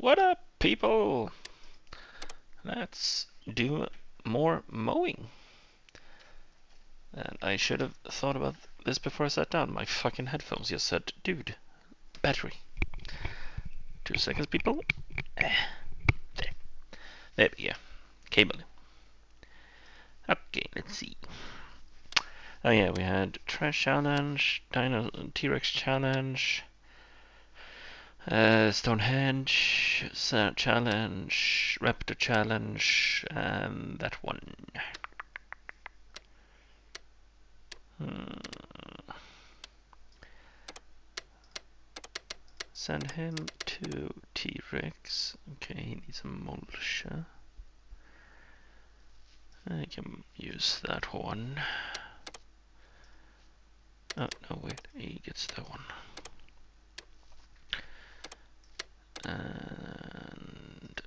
What up, people? Let's do more mowing. And I should have thought about this before I sat down. My fucking headphones just said, dude, battery. 2 seconds, people. There. There we go. Cable. Okay, let's see. Oh yeah, we had Trash Challenge, Dino T-Rex Challenge, Stonehenge Challenge, Raptor Challenge, and that one. Send him to T-Rex. Okay, he needs a mulcher. I can use that one. Oh, no, wait, he gets that one. And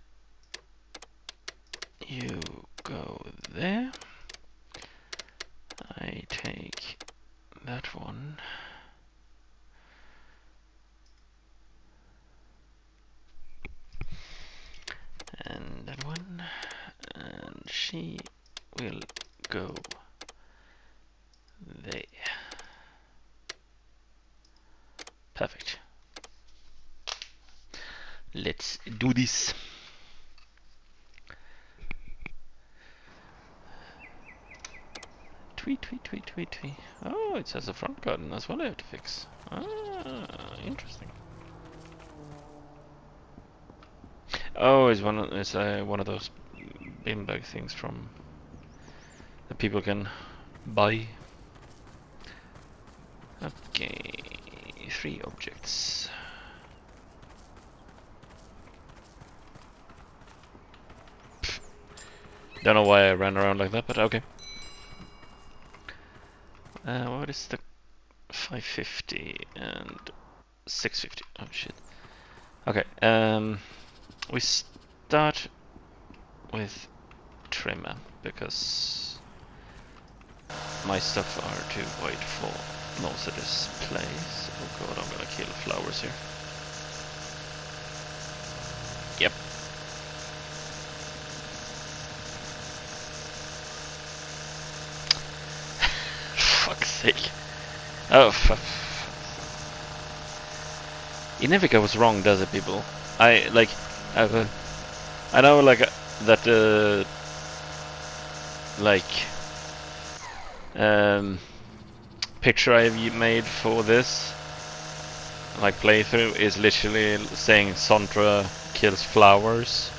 you go there. I take that one. And that one. And she will go there. Perfect. Let's do this. Tweet, tweet, tweet, tweet, tweet. Oh, it has a front garden as well I have to fix. Ah, interesting. Oh, it's one of those bin bag things from that people can buy. Okay, 3 objects. Pfft. Don't know why I ran around like that, but okay. What is the 550 and 650? Oh shit. Okay, we start with trimmer because my stuff are too wide for most of this place. Oh god, I'm gonna kill flowers here. Yep. Fuck's sake. Oh, it never goes wrong, does it, people? I know, like, that, picture I've made for this, like, playthrough is literally saying Sondra kills flowers.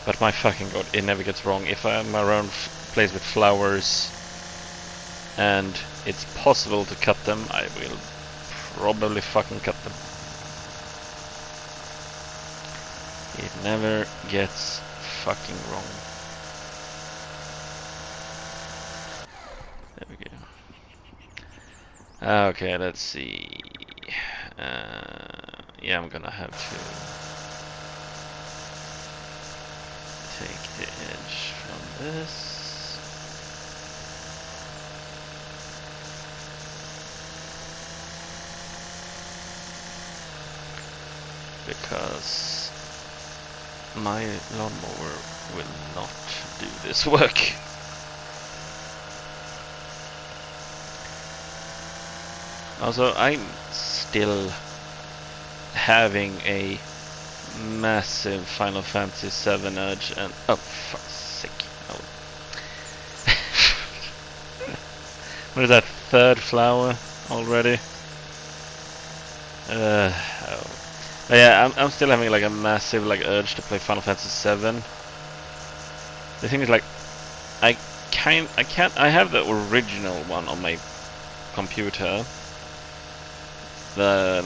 But my fucking god, it never gets wrong. If I'm around a place with flowers and it's possible to cut them, I will probably fucking cut them. It never gets fucking wrong. There we go. Okay, let's see. Yeah, I'm gonna have to take the edge from this. Because my lawnmower will not do this work. Also, I'm still having a massive Final Fantasy VII urge, and oh fuck's sake! Oh. What is that, 3rd flower already? Oh. But yeah, I'm still having like a massive urge to play Final Fantasy VII. The thing is, like, I have the original one on my computer. The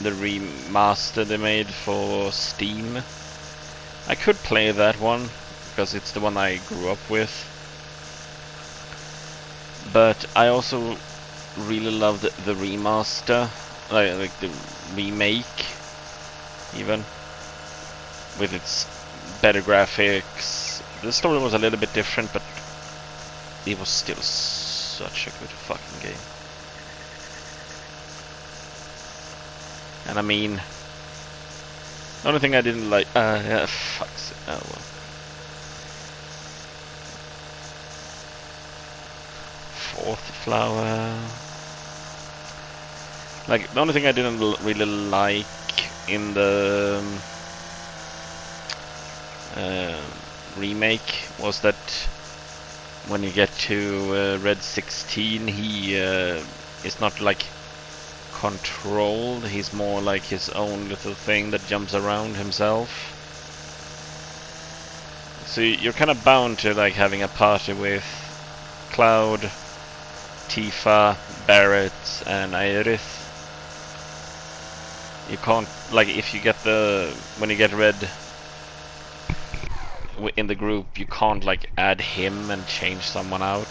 remaster they made for Steam. I could play that one because it's the one I grew up with. But I also really loved the remaster, like the remake, even with its better graphics. The story was a little bit different, but it was still such a good fucking game. And I mean, The only thing I didn't like, yeah, fuck's it. Oh well. Fourth flower. Like, the only thing I didn't really like in the remake was that when you get to Red 16, he is not like controlled. He's more like his own little thing that jumps around himself. So you're kind of bound to like having a party with Cloud, Tifa, Barret, and Aerith. You can't, like, if you get when you get Red in the group, you can't like add him and change someone out.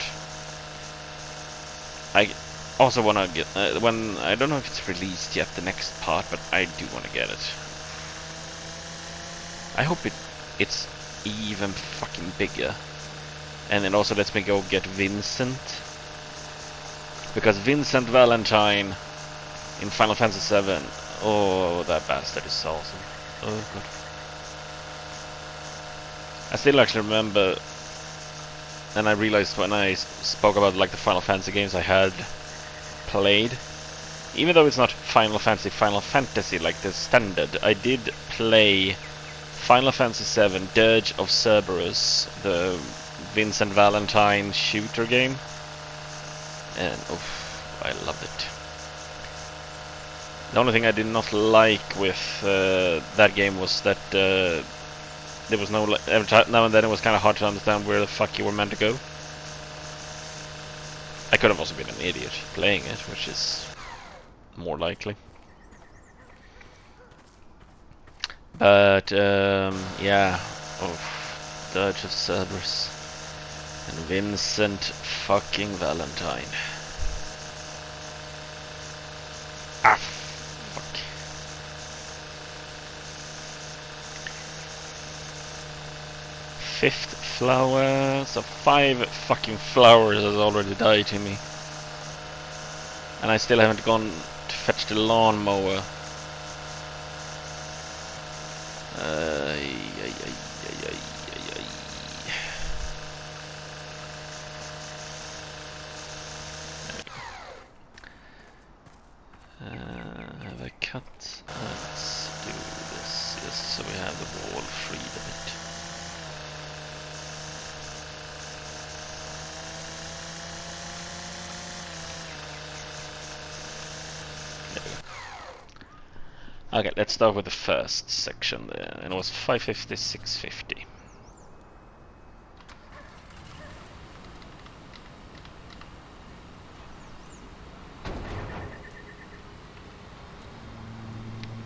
I also want to get when I don't know if it's released yet, the next part, but I do want to get it. I hope it's even fucking bigger, and it also lets me go get Vincent, because Vincent Valentine in Final Fantasy VII. Oh, that bastard is awesome. Oh god. I still actually remember, and I realized when I spoke about like the Final Fantasy games I had played, even though it's not Final Fantasy like the standard, I did play Final Fantasy VII Dirge of Cerberus, the Vincent Valentine shooter game, and oof, I loved it. The only thing I did not like with that game was that there was no, every time, now and then it was kind of hard to understand where the fuck you were meant to go. I could have also been an idiot playing it, which is more likely. But yeah, oh, Dirge of Cerberus and Vincent fucking Valentine. Ah, fuck. Fifth flower, so 5 fucking flowers has already died to me. And I still haven't gone to fetch the lawnmower. Have I cut? Let's do this, yes, so we have the wall freed a bit. Okay, let's start with the first section there, and it was 550, 650.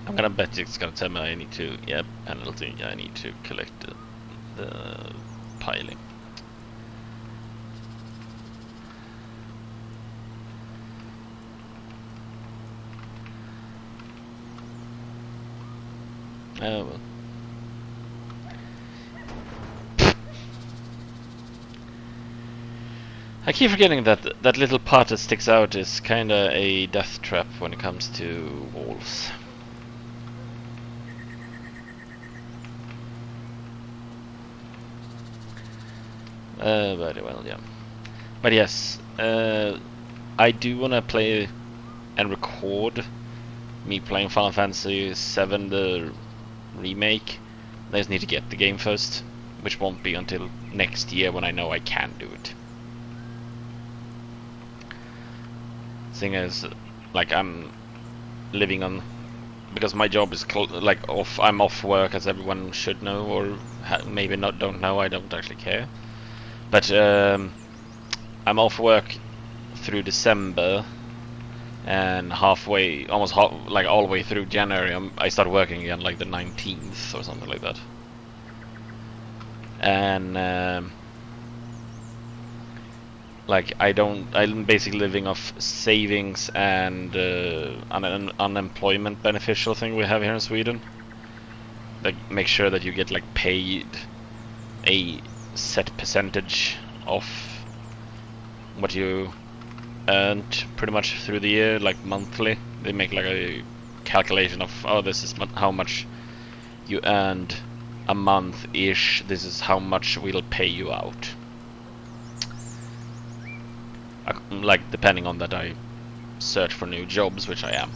I'm gonna bet it's gonna tell me I need to, yep, penalty, I need to collect the piling. Oh well. I keep forgetting that that little part that sticks out is kinda a death trap when it comes to walls. Very well, yeah. But yes, I do wanna play and record me playing Final Fantasy VII, the remake. I just need to get the game first, which won't be until next year when I know I can do it. Thing is, like, I'm living on, because my job is like off. I'm off work, as everyone should know, or maybe not don't know. I don't actually care. But I'm off work through December, and halfway, almost like all the way through January, I start working again, like the 19th or something like that. And like I'm basically living off savings and an unemployment beneficial thing we have here in Sweden. Like, make sure that you get like paid a set percentage of what you earned pretty much through the year, like monthly. They make like a calculation of, oh, this is how much you earned a month-ish, this is how much we'll pay you out. Like, depending on that I search for new jobs, which I am.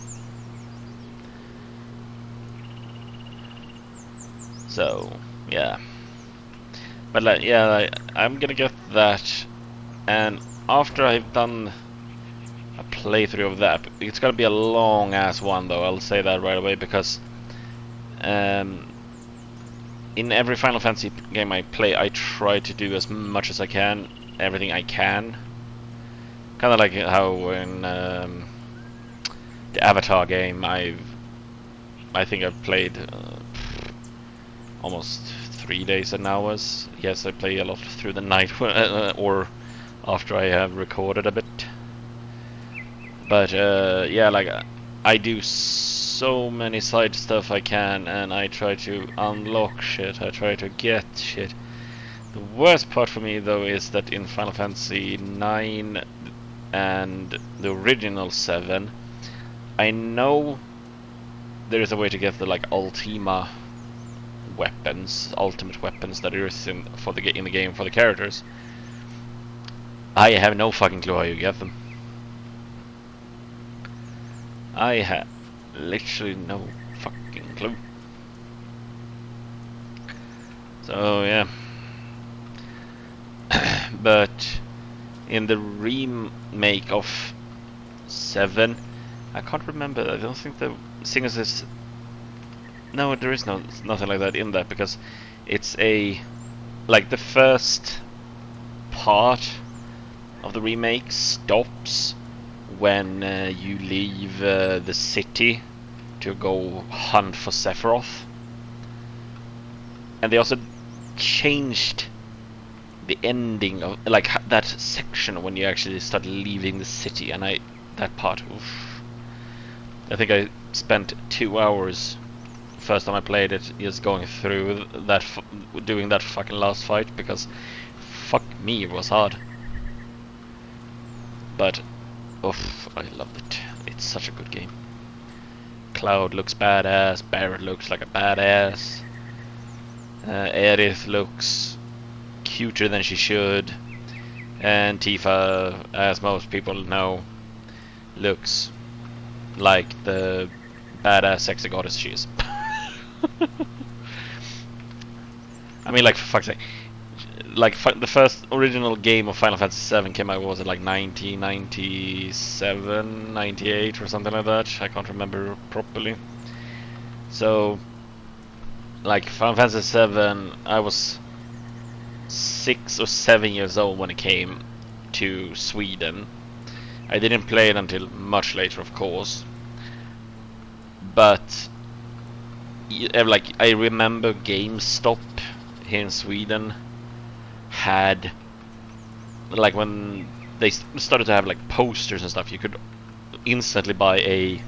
So, yeah. But like, yeah, I'm gonna get that, and after I've done a playthrough of that, it's gonna be a long ass one though, I'll say that right away, because in every Final Fantasy game I play, I try to do as much as I can, everything I can. Kind of like how in the Avatar game, I think I've played almost 3 days and hours. Yes, I play a lot through the night or after I have recorded a bit. But yeah, like I do so many side stuff I can, and I try to unlock shit. I try to get shit. The worst part for me though is that in Final Fantasy 9 and the original 7, I know there is a way to get the like Ultima weapons, ultimate weapons that there is in the game for the characters. I have no fucking clue how you get them. I have literally no fucking clue. So yeah. But in the remake of 7, I can't remember. I don't think the singers is. No, there is nothing like that in that, because it's like the first part of the remake stops when you leave the city to go hunt for Sephiroth, and they also changed the ending of like that section when you actually start leaving the city, and that part, oof. I think I spent 2 hours first time I played it just going through that doing that fucking last fight, because fuck me, it was hard. But oof, I loved it. It's such a good game. Cloud looks badass, Barret looks like a badass, Aerith looks cuter than she should, and Tifa, as most people know, looks like the badass sexy goddess she is. I mean, like, for fuck's sake, like the first original game of Final Fantasy VII came out, was it like 1997, 98 or something like that? I can't remember properly. So, like, Final Fantasy VII, I was 6 or 7 years old when it came to Sweden. I didn't play it until much later, of course. But like, I remember GameStop here in Sweden had, like, when they started to have like posters and stuff, you could instantly buy you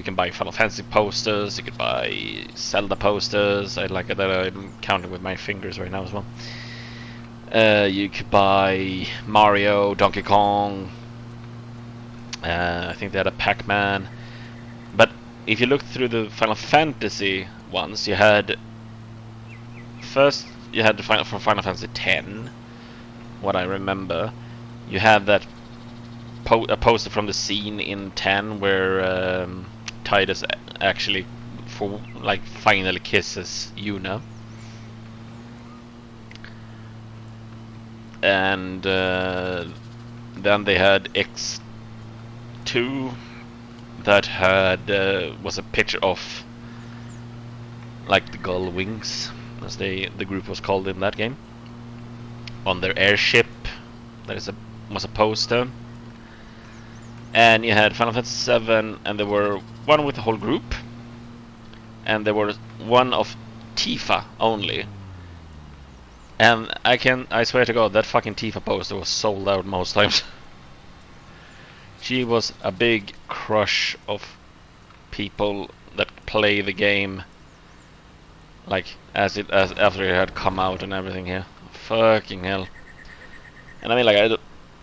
can buy Final Fantasy posters, you could buy Zelda posters. I like that I'm counting with my fingers right now as well. You could buy Mario, Donkey Kong. I think they had a Pac-Man. But if you look through the Final Fantasy ones, you had the Final Fantasy X. What I remember, you had that a poster from the scene in 10 where Tidus actually finally kisses Yuna. And then they had X2 that had was a picture of like the gull wings, as the group was called in that game, on their airship. That was a poster. And you had Final Fantasy VII, and there were one with the whole group, and there was one of Tifa only. And I swear to God, that fucking Tifa poster was sold out most times. She was a big crush of people that play the game, like after it had come out and everything here. Fucking hell. And I mean, like, I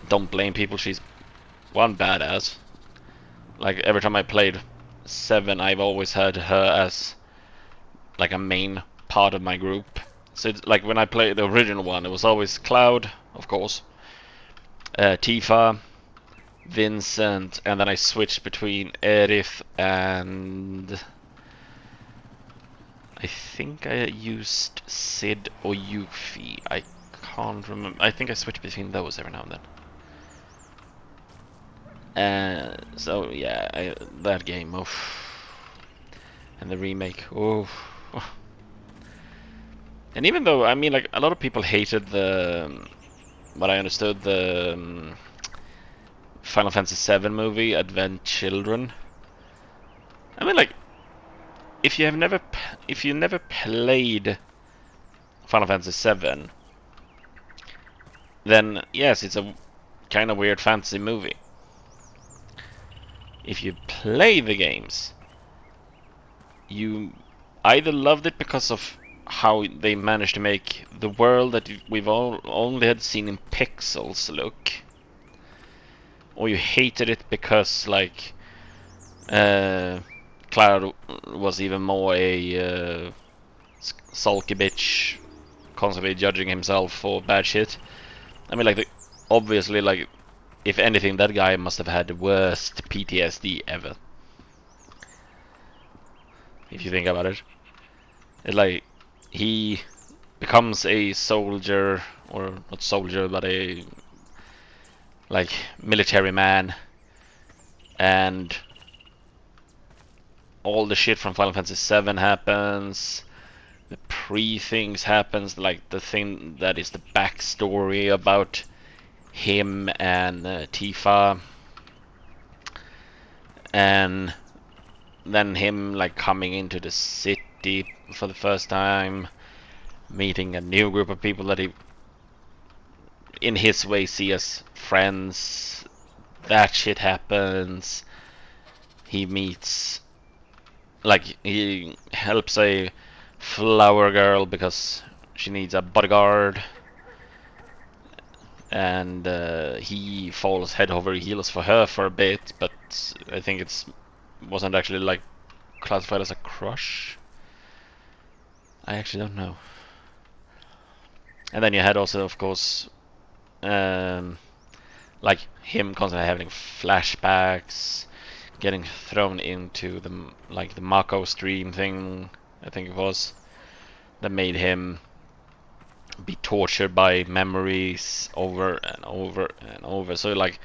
don't blame people. She's one badass. Like, every time I played 7, I've always had her as like a main part of my group. So it's like when I played the original one, it was always Cloud, of course, Tifa, Vincent, and then I switched between Aerith and I think I used Sid or Yuffie. I can't remember. I think I switched between those every now and then. So yeah, that game, and the remake, And even though I mean, like a lot of people hated what I understood, the Final Fantasy VII movie, Advent Children. I mean, like if you never played Final Fantasy VII, then yes, it's a kind of weird fantasy movie. If you play the games, you either loved it because of how they managed to make the world that we've all only had seen in pixels look, or you hated it because like Cloud was even more a sulky bitch, constantly judging himself for bad shit. I mean, like obviously, like if anything, that guy must have had the worst PTSD ever. If you think about it, it's like he becomes a soldier, or not soldier, but a like military man, and all the shit from Final Fantasy VII happens. The pre-things happens, like the thing that is the backstory about him and Tifa, and then him like coming into the city for the first time, meeting a new group of people that he, in his way, see as friends. That shit happens. He meets, like, he helps a flower girl because she needs a bodyguard, and he falls head over heels for her for a bit, but I think it's wasn't actually like classified as a crush. I actually don't know. And then you had also, of course, like him constantly having flashbacks, getting thrown into the Mako stream thing, I think it was, that made him be tortured by memories over and over and over. So like,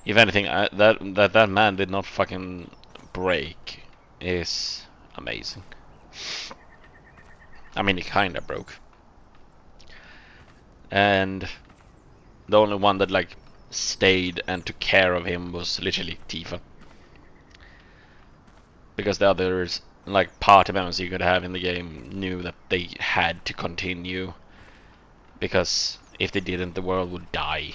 if anything, that man did not fucking break is amazing. I mean, he kinda broke, and the only one that like stayed and took care of him was literally Tifa, because the others, like party members you could have in the game, knew that they had to continue, because if they didn't, the world would die.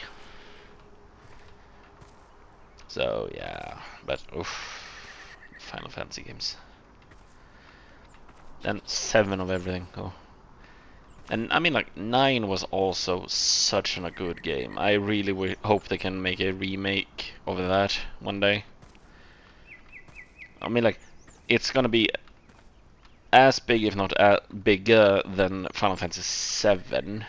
So yeah, but oof, Final Fantasy games. And 7 of everything. Oh. And I mean, like 9 was also such a good game. I really hope they can make a remake of that one day. I mean, like it's gonna be as big, if not bigger, than Final Fantasy 7.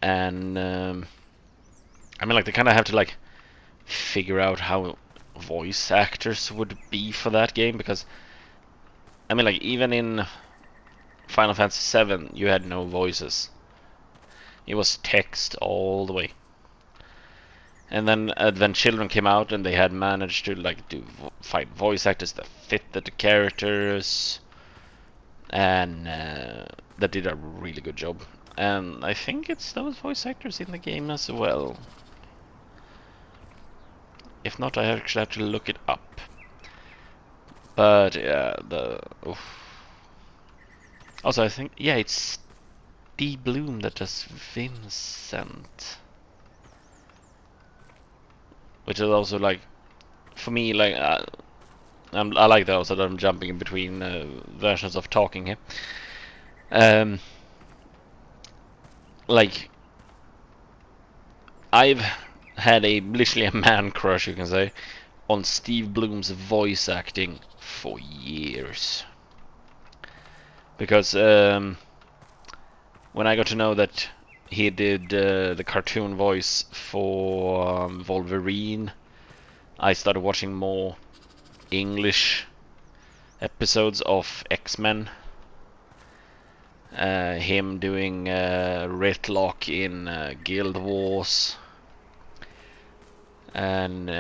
And I mean, like they kind of have to like figure out how voice actors would be for that game, because I mean, like even in Final Fantasy 7 you had no voices. It was text all the way. And then Advent Children came out, and they had managed to like find voice actors that fit the characters, and that did a really good job. And I think it's those voice actors in the game as well. If not, I actually have to look it up. But yeah, oof. Also, I think it's Steve Bloom that does Vincent, which is also like, for me, like I like that also that I'm jumping in between versions of talking here. Like I've had literally a man crush, you can say, on Steve Bloom's voice acting for years. Because when I got to know that he did the cartoon voice for Wolverine, I started watching more English episodes of X-Men. Him doing Ritlock in Guild Wars. And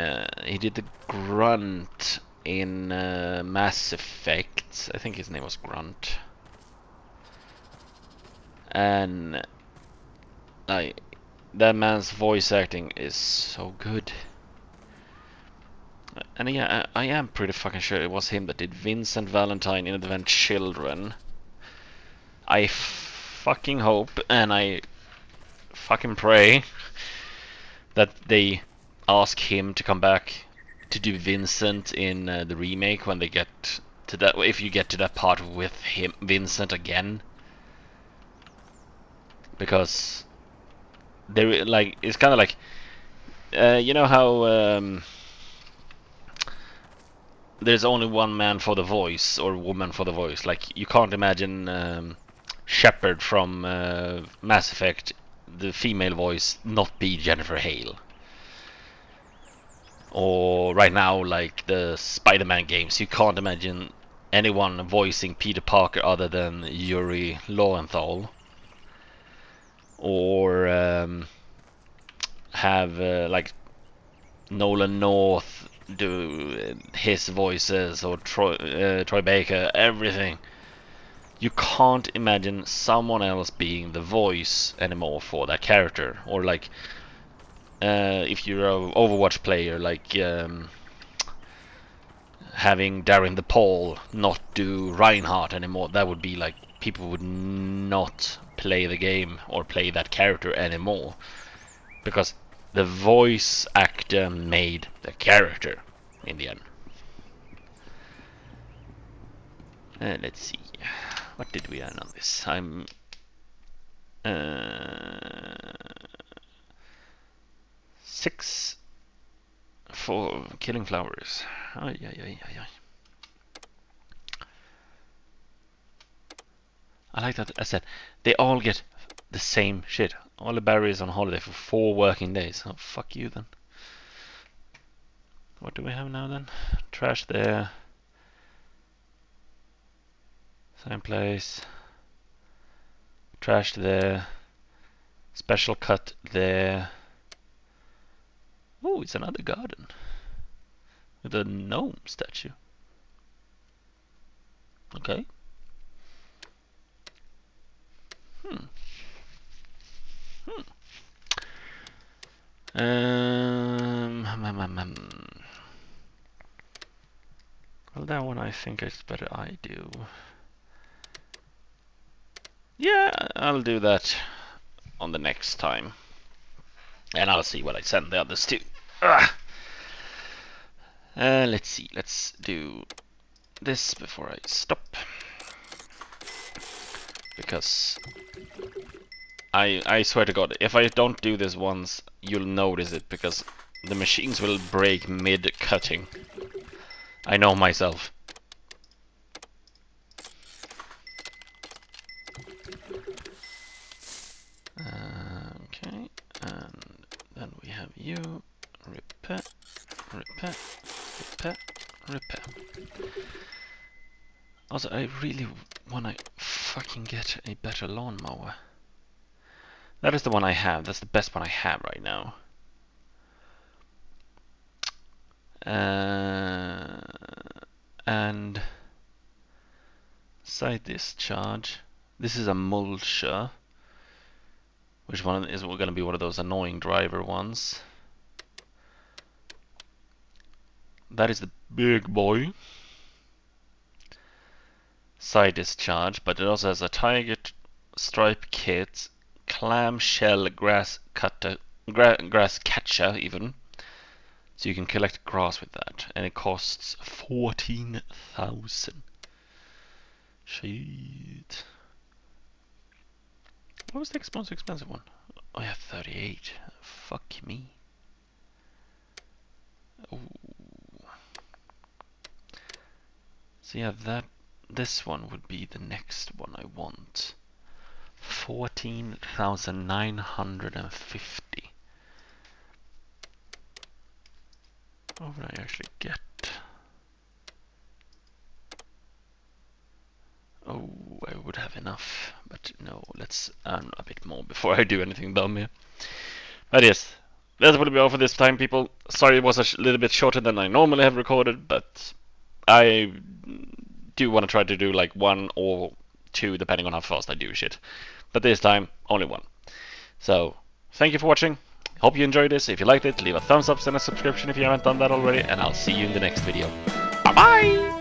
he did the Grunt in Mass Effect. I think his name was Grunt. And like that man's voice acting is so good. And yeah, I am pretty fucking sure it was him that did Vincent Valentine in Advent Children. I fucking hope and I fucking pray that they ask him to come back to do Vincent in the remake when they get to that. If you get to that part with him, Vincent again, because they like it's kind of like you know how there's only one man for the voice or woman for the voice. Like you can't imagine Shepard from Mass Effect, the female voice, not be Jennifer Hale. Or right now, like the Spider-Man games, you can't imagine anyone voicing Peter Parker other than Yuri Lowenthal. Or have like Nolan North do his voices, or Troy Baker, everything. You can't imagine someone else being the voice anymore for that character. Or like if you're an Overwatch player, like having Darren the Paul not do Reinhardt anymore, that would be like people would not play the game or play that character anymore, because the voice actor made the character in the end. Let's see, what did we earn on this? I'm six for killing flowers. Ay, ay, ay, ay, ay. I like that. I said they all get the same shit. All the Barry on holiday for 4 working days. Oh, fuck you then. What do we have now then? Trash there. Same place. Trash there. Special cut there. Oh, it's another garden. With a gnome statue. Okay. Hmm. Well, that one I think it's better I do. Yeah, I'll do that on the next time. And I'll see what I send the others to. Let's see, let's do this before I stop. Because I swear to God, if I don't do this once, you'll notice it, because the machines will break mid-cutting. I know myself. Okay, and then we have you. Repair, repair, repair, repair. Also, I really wanna fucking get a better lawnmower. That is the one I have. That's the best one I have right now. And side discharge. This is a mulcher. Which one is going to be one of those annoying driver ones? That is the big boy. Side discharge, but it also has a tiger stripe kit, clamshell grass cutter, grass catcher even. So you can collect grass with that, and it costs 14,000. Shit. What was the most expensive one? Oh yeah, 38. Fuck me. Ooh. So yeah, this one would be the next one want? 14,950. What would I actually get? Oh, I would have enough, but no, let's earn a bit more before I do anything dumb here. But yes, that will be all for this time, people. Sorry it was a little bit shorter than I normally have recorded, but I do want to try to do like 1 or 2, depending on how fast I do shit. But this time, only 1. So, thank you for watching. Hope you enjoyed this. If you liked it, leave a thumbs up and a subscription if you haven't done that already, and I'll see you in the next video. Bye bye!